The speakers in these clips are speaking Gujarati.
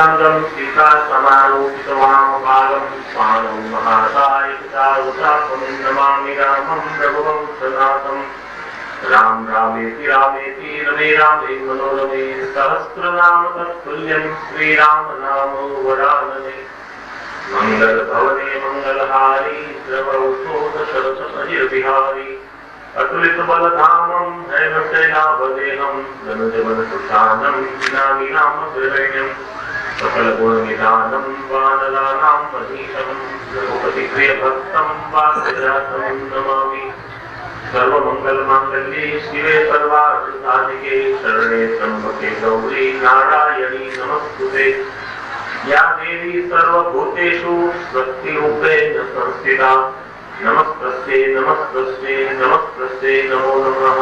नीलांगं सीता समारोपितवामपालं स्वानं महाकाय पितावतापं नमामि रामं रघुवं सनातनं राम रामेति रामेति रमे रामे मनोरमे सहस्रनाम तत्तुल्यं श्रीराम नाम वरानने मंगल भवने मंगलहारी सर्वौषधशरसमजिरविहारी अतुलित बलधामं हैमसेनापदेहं धनुजवनसुषानं विनामि नाम विरण्यं सकलगुणनिधानं वानराणां महीशं रघुपतिप्रियभक्तं वासुदेवं नमामि सर्वमंगलमांगल्ये शिवे सर्वार्थसाधिके शरणे त्र्यंबके गौरी नारायणी नमस्तुते या देवी सर्वभूतेषु स्वस्तिरूपेण संस्थिता नमस्तस्यै नमस्तस्यै नमस्तस्यै नमो नमः।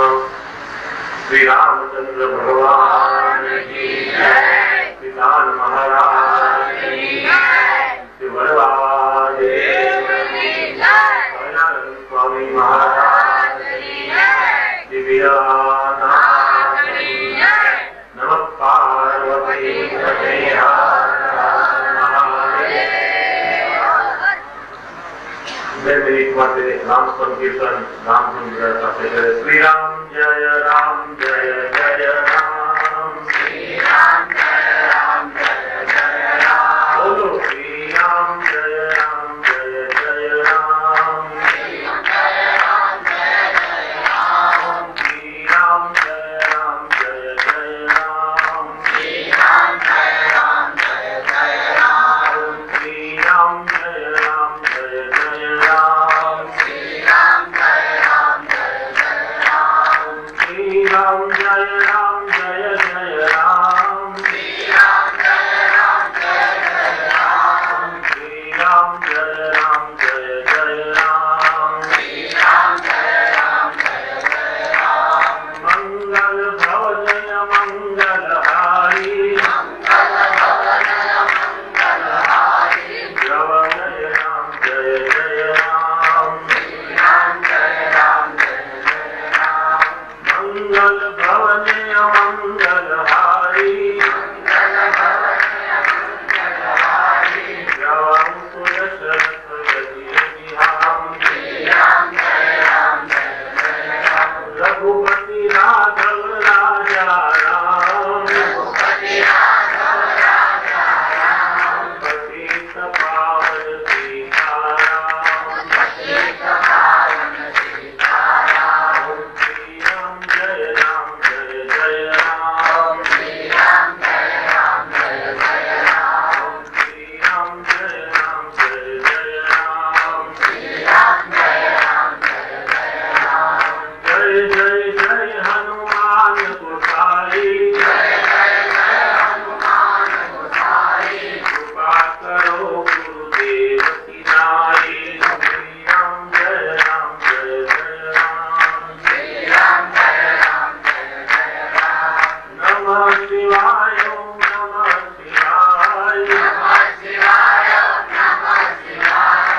श्री रामचंद्र भगवान की जय, पितान महाराज की जय, श्री वरदादेव की जय, सदानंद स्वामी महाराज की जय, दिव्यानाथ की जय, नमः पार्वती पते राम संकीर्तन राम श्री राम जय जय राम श्री राम जय जय राम बोलो श्री राम जय जय राम श्री राम जय राम श्री राम जय जय राम श्री राम जय जय राम श्री राम जय जय राम श्री राम जय राम जय राम जय जय राम श्री राम जय राम श्री राम जय जय राम श्री राम जय जय राम मंगल भवजय मंगलहारी मंगल भवजय मंगलहारी जय राम जय जय राम श्री राम जय जय राम मंगल भवजय मंगलहारी मंगल भवजय मंगलहारी जवं सुयशरसयतिहां श्री राम जय राम रघुपति राघव राजा राम रघुपति राघव राजा राम पतित पावन सीताराम पतित पावन सीताराम श्री राम जय जय राम श्री राम जय जय राम श्री राम जय जय राम श्री राम जय जय राम जय जय हनुमान गोसाई जय हनुमान गोसाई कृपा करो गुरुदेव की नाई श्री राम जय जय राम श्री राम जय जय राम नमः शिवाय ओम नमः शिवाय नमः शिवाय नमः शिवाय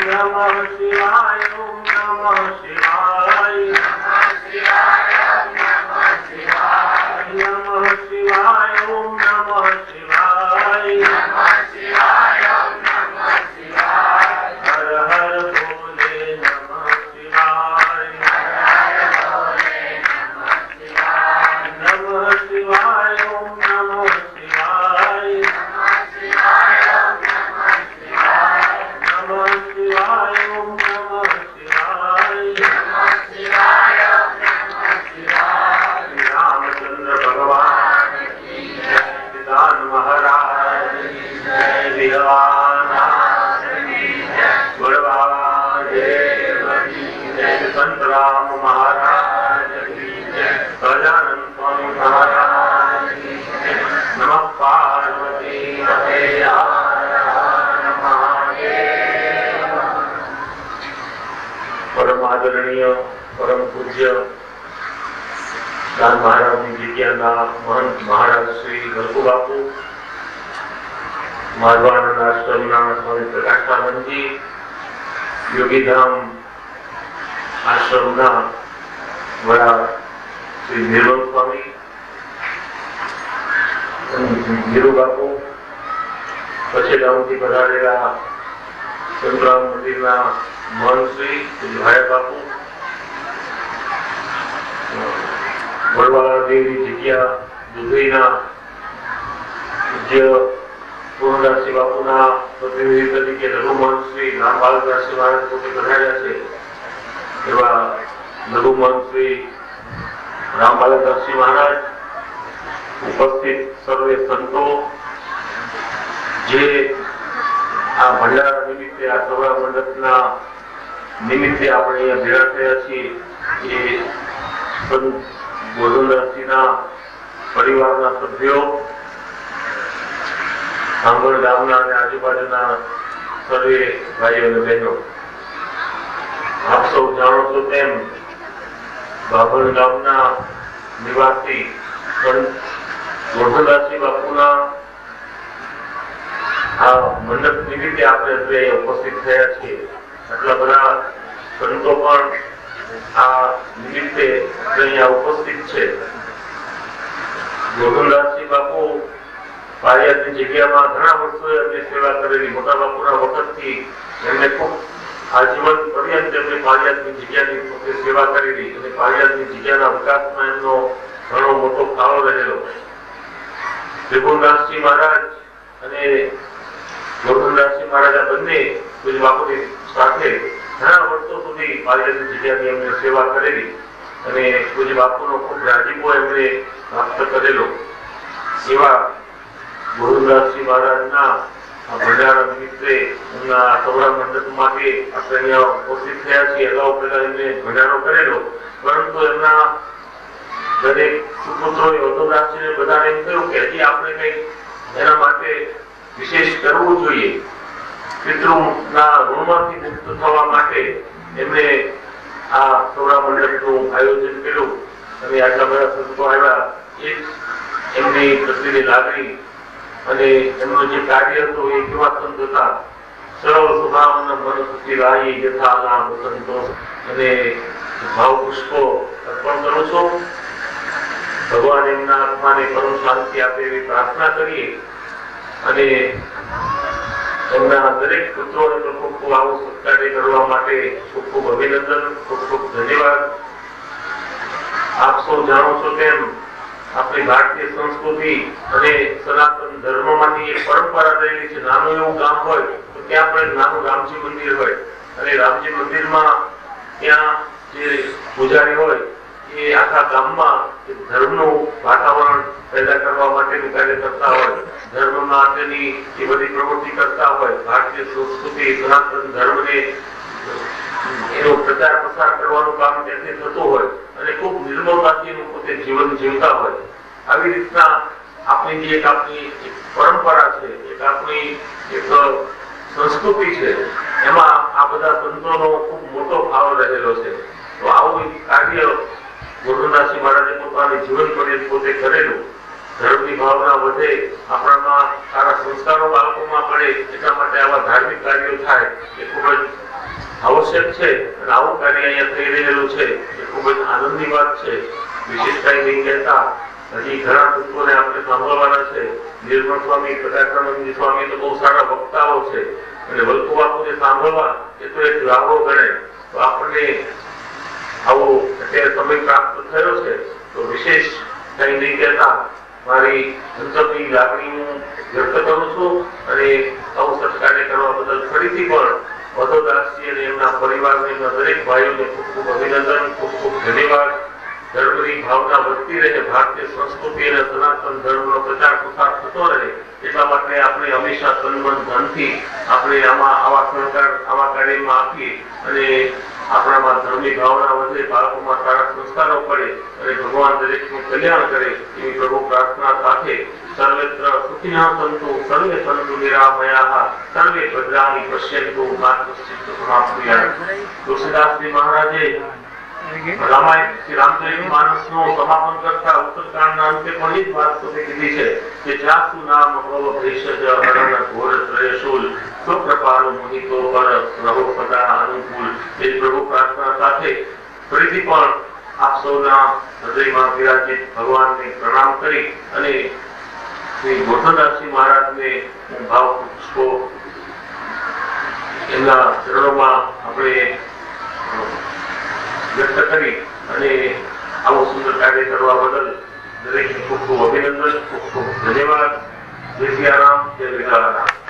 नमः शिवाय ओम नमः शिवाय नमः शिवाय नमः शिवाय नमः शिवाय ओम नमः शिवाय नमः शिवाय नमः शिवाय हर हर भोले नमः शिवाय हर हर भोले नमः शिवाय नमः शिवाय ओम नमः शिवाय नमः शिवाय नमः शिवाय नमः शिवाय ओम नमः शिवाय नमः शिवाय नमः शिवाय रामचंद्र भगवान की जय, पितान महाराज की जय, वीरवानाथ की जय, गुरुदेव की जय, संत राम महाराज की जय, सदानंद स्वामी महाराज की जय, नमः पार्वती पते हर हर महादेव। परम आदरणीय परम पूज्य દાન મહારાજની જગ્યાના મહંત મહારાજ શ્રી ગરગુ બાપુ, મારવાડ આશ્રમના સ્વામી પ્રકાશાનંદજી, યોગીધામ આશ્રમના વડા શ્રી નિર્મલ સ્વામી, ધીરુ બાપુ, પછી ગામથી પધારેલા સંતરામ મંદિરના મહંત શ્રી ભાયા બાપુ, વડવાળા દેવની જગ્યા દુધઈના પૂજ્ય પૂર્ણદાસજી બાપુના પ્રતિનિધિ તરીકે લઘુ મહંત શ્રી રામબાલદાસજી મહારાજ પોતે પધાર્યા છે. એવા લઘુ મહંત શ્રી રામબાલદાસજી મહારાજ, ઉપસ્થિત સર્વે સંતો, જે આ ભંડારા નિમિત્તે, આ સભા મંડપના નિમિત્તે આપણે અહીંયા ભેગા થયા છીએ, એ સંત ગોરધનદાસજીના પરિવારના સભ્યો, સાંભળ ગામના અને આજુબાજુના સર્વે ભાઈઓ અને બહેનો, આપ સૌ જાણો છો તેમ બાભણ ગામના નિવાસી સંત ગોરધનદાસજી બાપુના આ મંડપ નિમિત્તે આપણે ઉપસ્થિત થયા છીએ. આટલા બધા સંતો પણ આ નિમિત્તે અહીંયા ઉપસ્થિત છે. ગોરધનદાસજી બાપુ પાળિયાદની જગ્યામાં ઘણા વર્ષોએ એમની સેવા કરેલી. મોટા બાપુના વખતથી એમને ખૂબ આજીવન પર્યંત એમને પાળિયાદની જગ્યાની પોતે સેવા કરેલી અને પાળિયાદની જગ્યાના વિકાસમાં એમનો ઘણો મોટો ફાળો રહેલો. ત્રિભુવનદાસજી મહારાજ અને ગોરધનદાસજી મહારાજ આ બંને પૂજ્ય બાપુની સાથે ઘણા વર્ષો સુધી પાળિયાદની જગ્યાની એમને સેવા કરેલી અને પૂજ્ય બાપુનો ખૂબ રાજીપો એમને પ્રાપ્ત કરેલો. એવા ગોરધનદાસજી મહારાજના ભંડારા નિમિત્તે એમના સભા મંડપ માટે આપણે અહીંયા ઉપસ્થિત થયા છીએ. અગાઉ પહેલા એમને ભંડારો કરેલો, પરંતુ એમના દરેક સુપુત્રોએ ગોરધનદાસજીને બધાને એમ કહ્યું કે હજી આપણે કંઈક એના માટે વિશેષ કરવું જોઈએ. પિતૃના ઋણમાંથી મુક્ત થવા માટે એમને આ સભા મંડપનું આયોજન કર્યું અને આટલા બધા સંતો આવ્યા. એ એમની પ્રત્યેની લાગણી અને એમનું જે કાર્ય હતું એ કેવા સંત હતા. સર્વ સ્વભાવના મન સુખી રાહી યથા લાભ સંતોષ, અને ભાવ પુષ્પો અર્પણ કરું છું. ભગવાન એમના આત્માને પરમ શાંતિ આપે એવી પ્રાર્થના કરીએ અને એમના દરેક પુત્રોને તો ખૂબ ખૂબ આવો સત્કાર્ય કરવા માટે ખૂબ ખૂબ અભિનંદન, ખૂબ ખૂબ ધન્યવાદ. આપ સૌ જાણો છો તેમ આપણી ભારતીય સંસ્કૃતિ અને સનાતન ધર્મમાંથી એક પરંપરા રહેલી છે. નાનું એવું ગામ હોય તો ત્યાં પણ નાનું રામજી મંદિર હોય અને રામજી મંદિરમાં ત્યાં જે પૂજારી હોય એ આખા ગામમાં ધર્મનું વાતાવરણ પેદા કરવા માટેનું કાર્ય કરતા હોય, ધર્મ માટેની એ બધી પ્રવૃત્તિ કરતા હોય, ભારતીય સંસ્કૃતિ સનાતન ધર્મને એનો પ્રચાર પ્રસાર કરવાનું કામ ત્યાંથી થતું હોય અને ખૂબ નિર્મળતાથી એનું પોતે જીવન જીવતા હોય. આવી રીતના આપણી જે એક આપણી પરંપરા છે, એક આપણી એક સંસ્કૃતિ છે, એમાં આ બધા સંતોનો ખૂબ મોટો ફાળો રહેલો છે. તો આવું કાર્ય ગોરધનદાસજી મહારાજે પોતાની જીવન પર્યંત પોતે કરેલું. ધર્મની ભાવના વધે, આપણામાં સારા સંસ્કારો બાળકોમાં પડે, એટલા માટે આવા ધાર્મિક કાર્યો થાય એ ખૂબ જ આવશ્યક છે. અને આવું કાર્ય અહીંયા થઈ રહેલું છે એ ખૂબ જ આનંદની વાત છે. વિશેષ કઈ નહીં કહેતા, હજી ઘણા પુસ્તકોને આપણે સાંભળવાના છે. નિર્મળ સ્વામી, પ્રકાશાનંદજી સ્વામી તો બહુ સારા વક્તાઓ છે અને વલ્કુ બાપુને સાંભળવા એ તો એક લાભો ગણે. તો આપણને આવો અત્યારે સમય પ્રાપ્ત થયો છે તો વિશેષ કઈ નહીં કહેતા મારી અંતરની લાગણી હું વ્યક્ત કરું છું અને આવું સત્કાર્ય કરવા બદલ ફરીથી પણ ગોરધનદાસજી અને એમના પરિવારને, એમના દરેક ભાઈઓને ખૂબ ખૂબ અભિનંદન, ખૂબ ખૂબ ધન્યવાદ. ધર્મની ભાવના વધતી રહે, ભારતીય સંસ્કૃતિ અને સનાતન ધર્મનો પ્રચાર પ્રસાર થતો રહે, એટલા માટે આપણે હંમેશા તન મન ધનથી આપણે આમાં આવા સહકાર આવા કાર્યમાં આપીએ અને આપણામાં ધર્મની ભાવના વધે, બાળકોમાં સારા સંસ્કારો પડે અને ભગવાન દરેકનું કલ્યાણ કરે એવી પ્રભુ પ્રાર્થના સાથે સર્વત્ર સુખિનઃ સન્તુ સર્વે સન્તુ નિરામયાઃ સર્વે ભદ્રાણિ પશ્યન્તુ મા કશ્ચિત સમાપ્નુયાત. તુલસીદાસજી મહારાજે રામાયણ શ્રી રામચરિતમાનસનું સમાપન કરતા ઉત્તરકાંડના અંતે પણ એ જ વાત પોતે કીધી છે કે જાસુ નામ ભવ ભેષજ હરણ ઘોર ત્રયશૂલ સુપ્રપાલ મોહિતો પર રહો સદા અનુકૂળ. એ પ્રભુ પ્રાર્થના સાથે ફરીથી પણ આપ સૌના હૃદયમાં બિરાજિત ભગવાનને પ્રણામ કરી અને શ્રી ગોરધનદાસજી મહારાજને હું ભાવ પુષ્પો એમના ચરણોમાં આપણે વ્યક્ત કરી અને આવું સુંદર કાર્ય કરવા બદલ દરેકને ખૂબ ખૂબ અભિનંદન, ખૂબ ખૂબ ધન્યવાદ. જય સિયારામ, જય વિઠ્ઠલારામ.